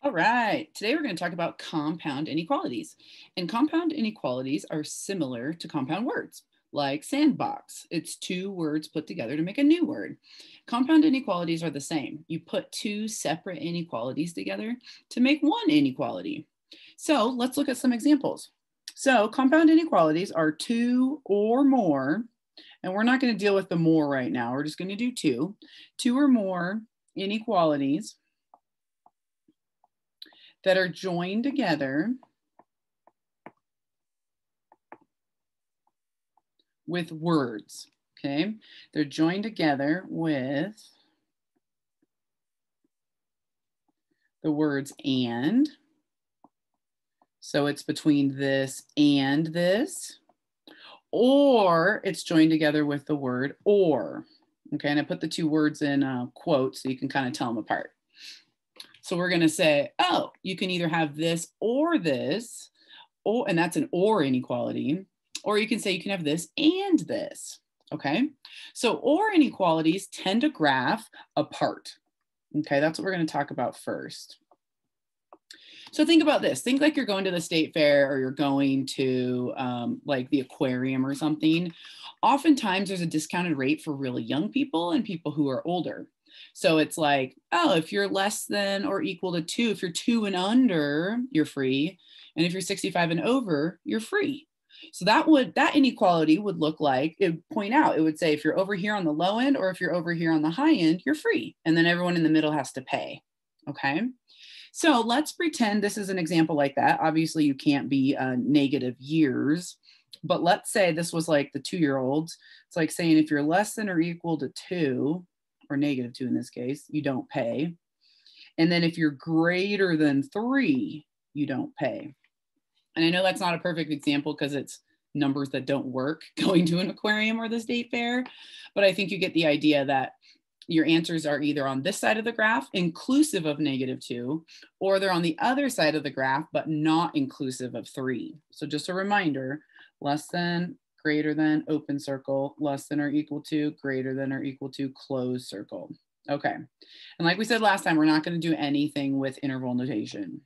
All right, today we're going to talk about compound inequalities. And compound inequalities are similar to compound words, like sandbox. It's two words put together to make a new word. Compound inequalities are the same. You put two separate inequalities together to make one inequality. So let's look at some examples. So compound inequalities are two or more, and we're not going to deal with the more right now. We're just going to do two or more inequalities that are joined together with words, okay? They're joined together with the words and. So it's between this and this, or it's joined together with the word or, okay? And I put the two words in quotes so you can kind of tell them apart. So we're going to say, oh, you can either have this, and that's an or inequality, or you can say you can have this and this, okay? So or inequalities tend to graph apart, okay? That's what we're going to talk about first. So think about this. Think like you're going to the state fair or you're going to like the aquarium or something. Oftentimes there's a discounted rate for really young people and people who are older. So it's like, oh, if you're less than or equal to 2, if you're 2 and under, you're free. And if you're 65 and over, you're free. So that inequality would look like, it would point out, it would say if you're over here on the low end or if you're over here on the high end, you're free. And then everyone in the middle has to pay, okay? So let's pretend this is an example like that. Obviously you can't be negative years, but let's say this was like the 2-year-olds. It's like saying if you're less than or equal to 2, or negative 2 in this case, you don't pay. And then if you're greater than 3, you don't pay. And I know that's not a perfect example because it's numbers that don't work going to an aquarium or the state fair, but I think you get the idea that your answers are either on this side of the graph, inclusive of -2, or they're on the other side of the graph, but not inclusive of 3. So just a reminder, less than, greater than, open circle, less than or equal to, greater than or equal to, closed circle. Okay, and like we said last time, we're not going to do anything with interval notation.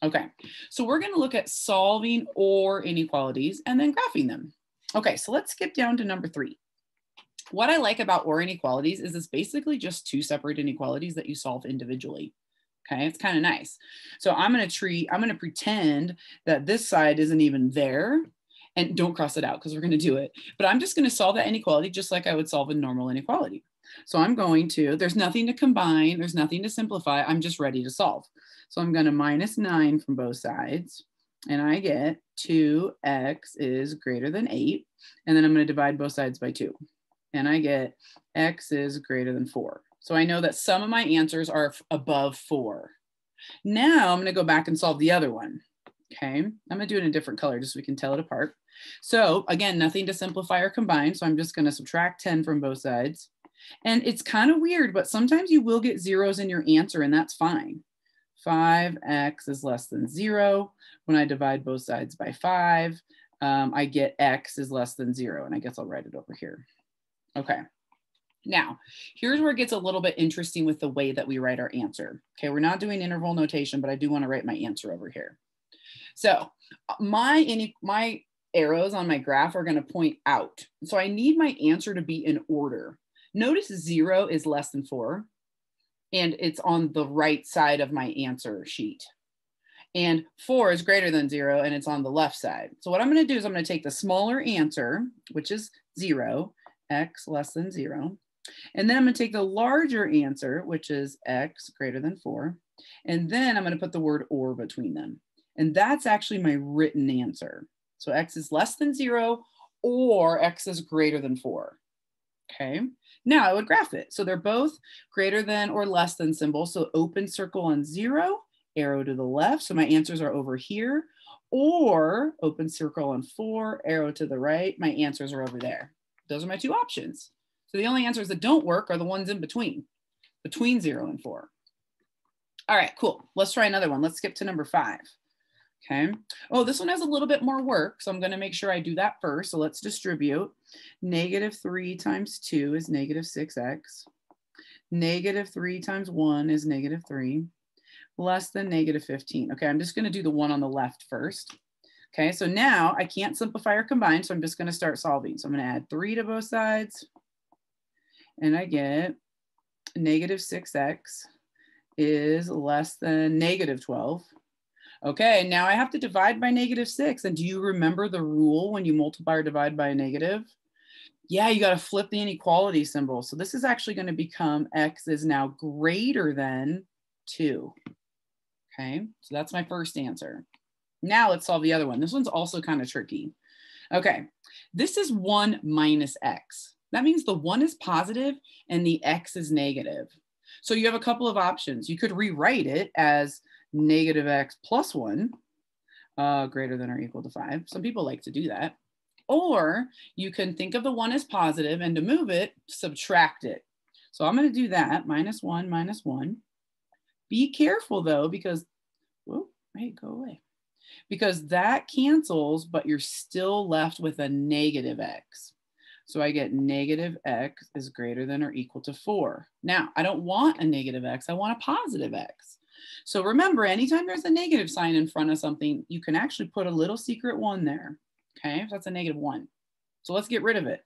Okay, so we're going to look at solving or inequalities and then graphing them. Okay, so let's skip down to number 3. What I like about or inequalities is it's basically just two separate inequalities that you solve individually. Okay, it's kind of nice. So I'm going to pretend that this side isn't even there, and don't cross it out because we're going to do it. But I'm just going to solve that inequality just like I would solve a normal inequality. So I'm going to, there's nothing to combine, there's nothing to simplify, I'm just ready to solve. So I'm going to -9 from both sides, and I get 2x is greater than 8, and then I'm going to divide both sides by 2. And I get x is greater than 4. So I know that some of my answers are above 4. Now I'm going to go back and solve the other one. Okay, I'm going to do it in a different color just so we can tell it apart. So again, nothing to simplify or combine. So I'm just going to subtract 10 from both sides. And it's kind of weird, but sometimes you will get zeros in your answer, and that's fine. 5x is less than 0. When I divide both sides by 5, I get x is less than 0. And I guess I'll write it over here. Okay, now here's where it gets a little bit interesting with the way that we write our answer. Okay, we're not doing interval notation, but I do want to write my answer over here. So my arrows on my graph are going to point out. So I need my answer to be in order. Notice 0 is less than 4, and it's on the right side of my answer sheet. And 4 is greater than 0, and it's on the left side. So what I'm going to do is I'm going to take the smaller answer, which is 0, x less than 0. And then I'm going to take the larger answer, which is x greater than 4. And then I'm going to put the word or between them. And that's actually my written answer. So x is less than 0 or x is greater than 4. Okay, now I would graph it. So they're both greater than or less than symbols. So open circle on 0, arrow to the left. So my answers are over here. Or open circle on 4, arrow to the right. My answers are over there. Those are my two options. So the only answers that don't work are the ones in between 0 and 4. All right, cool. Let's try another one. Let's skip to number 5. Okay. Oh, this one has a little bit more work, so I'm going to make sure I do that first. So let's distribute. -3 times 2 is -6x. -3 times 1 is -3. less than negative 15. Okay, I'm just going to do the one on the left first. Okay, so now I can't simplify or combine, so I'm just going to start solving. So I'm going to add 3 to both sides, and I get negative 6x is less than negative 12. Okay, now I have to divide by negative 6. And do you remember the rule when you multiply or divide by a negative? Yeah, you got to flip the inequality symbol. So this is actually going to become x is now greater than 2. Okay, so that's my first answer. Now let's solve the other one. This one's also kind of tricky. Okay, this is 1 minus x. That means the 1 is positive and the x is negative. So you have a couple of options. You could rewrite it as negative x plus 1 greater than or equal to 5. Some people like to do that. Or you can think of the 1 as positive, and to move it, subtract it. So I'm going to do that, minus 1, minus 1. Be careful though, because, whoa, hey, go away. Because that cancels, but you're still left with a negative x. So I get negative x is greater than or equal to 4. Now, I don't want a negative x, I want a positive x. So remember, anytime there's a negative sign in front of something, you can actually put a little secret 1 there. Okay, so that's a negative 1. So let's get rid of it.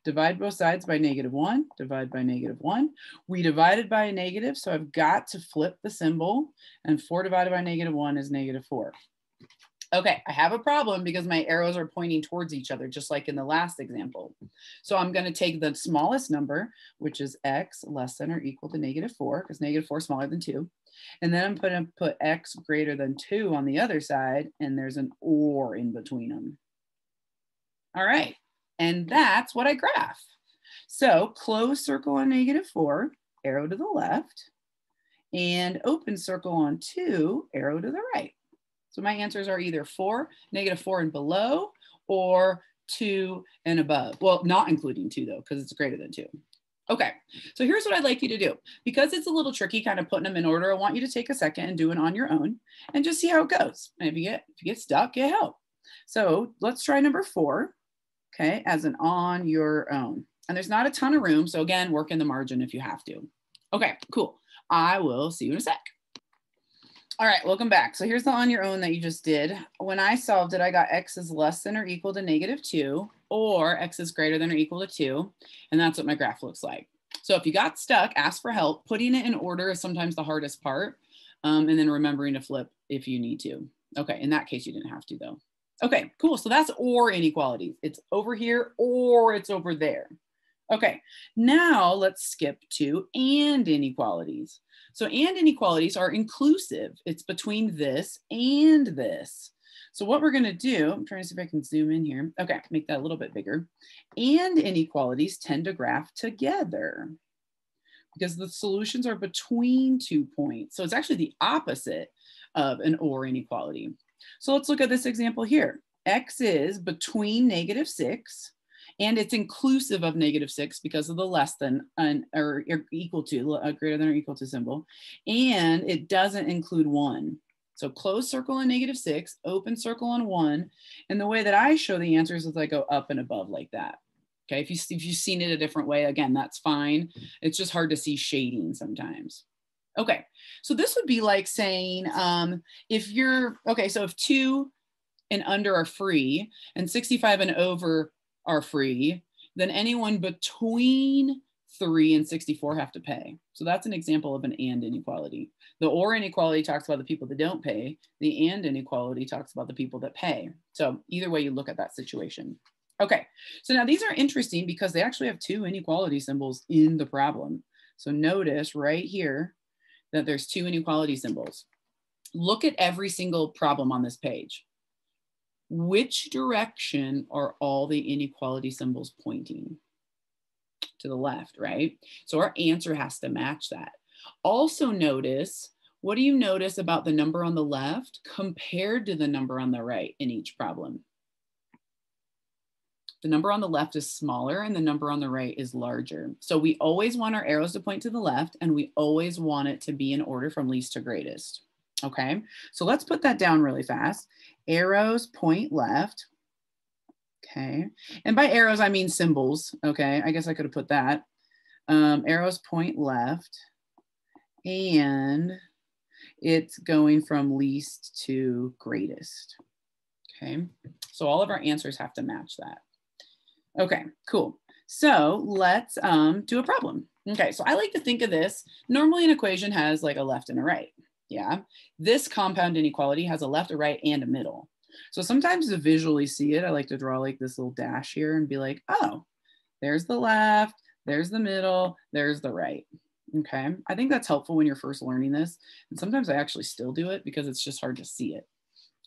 Divide both sides by negative 1, divide by negative 1. We divided by a negative, so I've got to flip the symbol, and 4 divided by negative 1 is negative 4. Okay, I have a problem because my arrows are pointing towards each other, just like in the last example. So I'm going to take the smallest number, which is x less than or equal to negative 4, because negative 4 is smaller than 2. And then I'm going to put x greater than 2 on the other side, and there's an or in between them. All right, and that's what I graph. So close circle on negative 4, arrow to the left, and open circle on 2, arrow to the right. So my answers are either 4, negative 4 and below, or 2 and above. Well, not including 2 though, because it's greater than 2. Okay, so here's what I'd like you to do. Because it's a little tricky kind of putting them in order, I want you to take a second and do it on your own and just see how it goes. And if you get stuck, get help. So let's try number 4, okay, as an on your own. And there's not a ton of room, so again, work in the margin if you have to. Okay, cool. I will see you in a sec. All right, welcome back. So here's the on your own that you just did. When I solved it, I got x is less than or equal to negative 2, or x is greater than or equal to 2. And that's what my graph looks like. So if you got stuck, ask for help. Putting it in order is sometimes the hardest part. And then remembering to flip if you need to. Okay, in that case, you didn't have to though. Okay, cool. So that's or inequalities. It's over here or it's over there. Okay, now let's skip to and inequalities. So and inequalities are inclusive. It's between this and this. So what we're gonna do, I'm trying to see if I can zoom in here. Okay, make that a little bit bigger. And inequalities tend to graph together because the solutions are between 2 points. So it's actually the opposite of an or inequality. So let's look at this example here. X is between negative 6 and it's inclusive of negative 6 because of the less than or equal to, greater than or equal to symbol. And it doesn't include 1. So close circle on negative 6, open circle on 1. And the way that I show the answers is I go up and above like that. Okay, if you've seen it a different way, again, that's fine. It's just hard to see shading sometimes. Okay, so this would be like saying if you're, okay, so if 2 and under are free and 65 and over are free, then anyone between 3 and 64 have to pay. So that's an example of an and inequality. The or inequality talks about the people that don't pay. The and inequality talks about the people that pay. So either way you look at that situation. Okay, so now these are interesting because they actually have 2 inequality symbols in the problem. So notice right here that there's 2 inequality symbols. Look at every single problem on this page. Which direction are all the inequality symbols pointing? To the left, right? So our answer has to match that. Also notice, what do you notice about the number on the left compared to the number on the right in each problem? The number on the left is smaller and the number on the right is larger. So we always want our arrows to point to the left and we always want it to be in order from least to greatest. Okay, so let's put that down really fast. Arrows point left. Okay, and by arrows, I mean symbols. Okay, I guess I could have put that. Arrows point left. And It's going from least to greatest. Okay, so all of our answers have to match that. Okay, cool. So let's do a problem. Okay, so I like to think of this. Normally an equation has like a left and a right. Yeah, this compound inequality has a left, a right, and a middle. So sometimes to visually see it, I like to draw like this little dash here and be like, oh, there's the left, there's the middle, there's the right. Okay, I think that's helpful when you're first learning this. And sometimes I actually still do it because it's just hard to see it.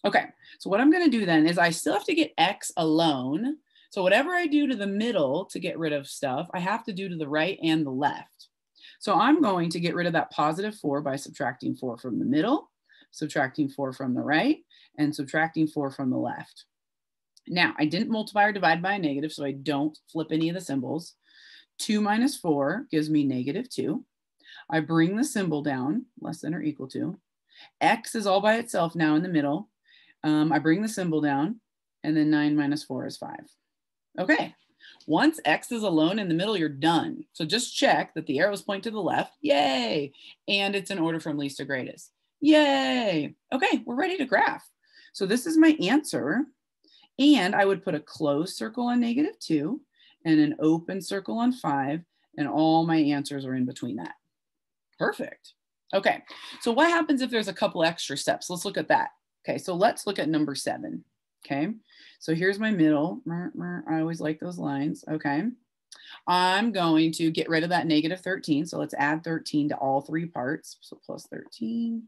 Okay, so what I'm gonna do then is I still have to get X alone. So whatever I do to the middle to get rid of stuff, I have to do to the right and the left. So I'm going to get rid of that positive 4 by subtracting 4 from the middle, subtracting 4 from the right, and subtracting 4 from the left. Now, I didn't multiply or divide by a negative, so I don't flip any of the symbols. 2 minus 4 gives me negative 2. I bring the symbol down, less than or equal to. X is all by itself now in the middle. I bring the symbol down, and then 9 minus 4 is 5. Okay, once X is alone in the middle, you're done. So just check that the arrows point to the left, yay, and it's in order from least to greatest, yay. Okay, we're ready to graph. So this is my answer, and I would put a closed circle on negative 2 and an open circle on 5, and all my answers are in between that. Perfect. Okay, so what happens if there's a couple extra steps? Let's look at that. Okay, so let's look at number 7. Okay, so here's my middle. I always like those lines. Okay, I'm going to get rid of that negative 13. So let's add 13 to all 3 parts. So plus 13,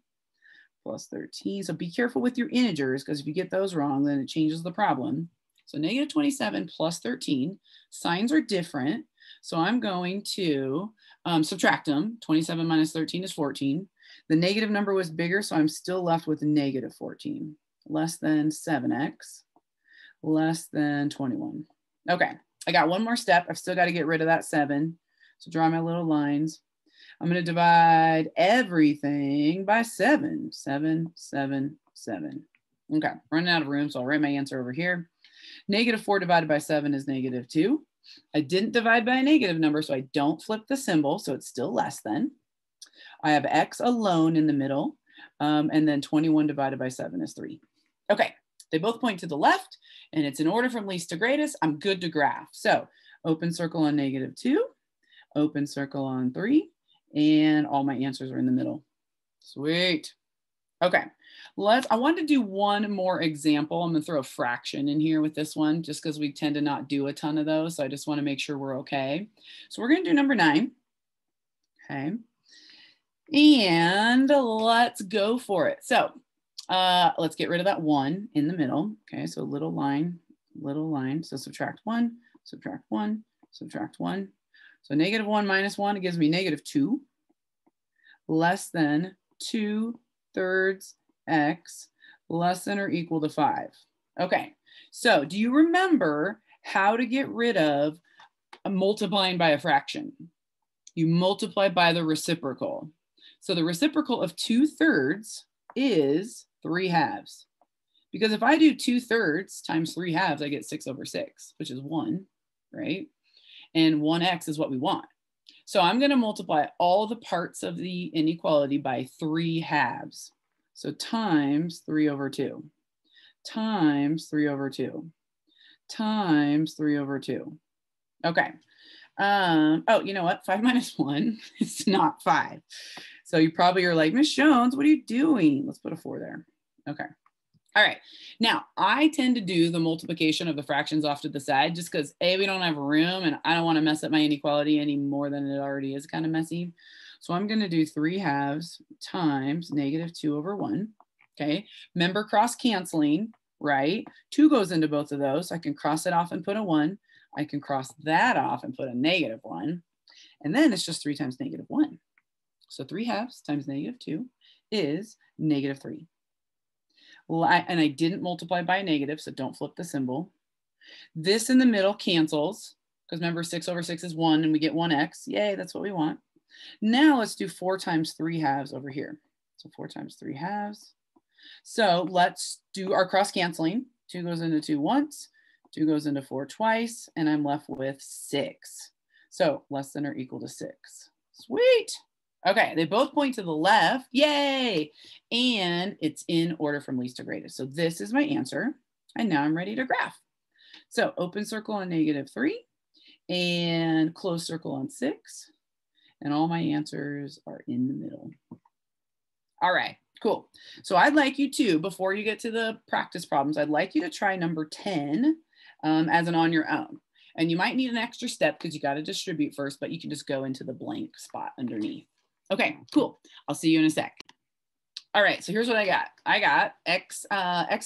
plus 13. So be careful with your integers because if you get those wrong, then it changes the problem. So negative 27 plus 13, signs are different. So I'm going to subtract them. 27 minus 13 is 14. The negative number was bigger, so I'm still left with negative 14. Less than 7x, less than 21. Okay, I got one more step. I've still got to get rid of that 7. So draw my little lines. I'm going to divide everything by 7. 7, 7, 7. Okay, running out of room, so I'll write my answer over here. Negative 4 divided by 7 is negative 2. I didn't divide by a negative number, so I don't flip the symbol, so it's still less than. I have X alone in the middle, and then 21 divided by 7 is 3. Okay, they both point to the left, and it's in order from least to greatest. I'm good to graph. So open circle on negative 2, open circle on 3, and all my answers are in the middle. Sweet. Okay, I want to do one more example. I'm gonna throw a fraction in here with this one just because we tend to not do a ton of those. So I just want to make sure we're okay. So we're gonna do number 9. Okay, and let's go for it. So let's get rid of that 1 in the middle. Okay, so little line. So subtract 1, subtract 1, subtract 1. So negative 1 minus 1, it gives me negative 2. Less than 2/3 x, less than or equal to 5. Okay, so do you remember how to get rid of multiplying by a fraction? You multiply by the reciprocal. So the reciprocal of 2/3 is 3/2. Because if I do 2/3 times 3/2, I get 6/6, which is 1, right? And 1x is what we want. So I'm going to multiply all the parts of the inequality by 3/2. So times 3/2, times 3/2, times 3/2. Okay. Oh, you know what? 5 minus 1 is not 5. So you probably are like, Miss Jones, what are you doing? Let's put a 4 there. Okay. All right. Now, I tend to do the multiplication of the fractions off to the side just because A, we don't have room and I don't want to mess up my inequality any more than it already is kind of messy. So I'm going to do 3/2 times negative 2/1. Okay. Remember cross canceling, right? 2 goes into both of those. I can cross it off and put a 1. I can cross that off and put a negative 1. And then it's just 3 times negative 1. So 3/2 times negative 2 is negative 3. And I didn't multiply by a negative, so don't flip the symbol. This in the middle cancels, because remember 6/6 is 1 and we get 1x. Yay, that's what we want. Now let's do 4 times 3/2 over here. So 4 times 3/2. So let's do our cross canceling. 2 goes into 2 once, 2 goes into 4 twice, and I'm left with 6. So less than or equal to 6. Sweet. Okay, they both point to the left. Yay! And it's in order from least to greatest. So this is my answer. And now I'm ready to graph. So open circle on -3 and close circle on 6. And all my answers are in the middle. All right, cool. So I'd like you to, before you get to the practice problems, I'd like you to try number 10 as an on your own. And you might need an extra step because you got to distribute first, but you can just go into the blank spot underneath. Okay, cool. I'll see you in a sec. All right, so here's what I got. I got x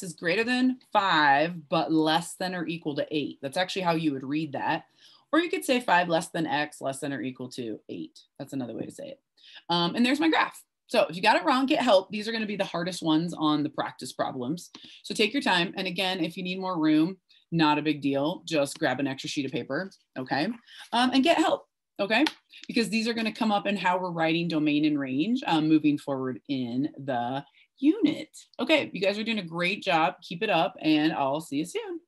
is greater than 5, but less than or equal to 8. That's actually how you would read that. Or you could say 5 less than x less than or equal to 8. That's another way to say it. And there's my graph. So if you got it wrong, get help. These are going to be the hardest ones on the practice problems. So take your time. And again, if you need more room, not a big deal. Just grab an extra sheet of paper, okay? And get help, okay? Because these are going to come up in how we're writing domain and range moving forward in the unit. Okay, you guys are doing a great job. Keep it up, and I'll see you soon.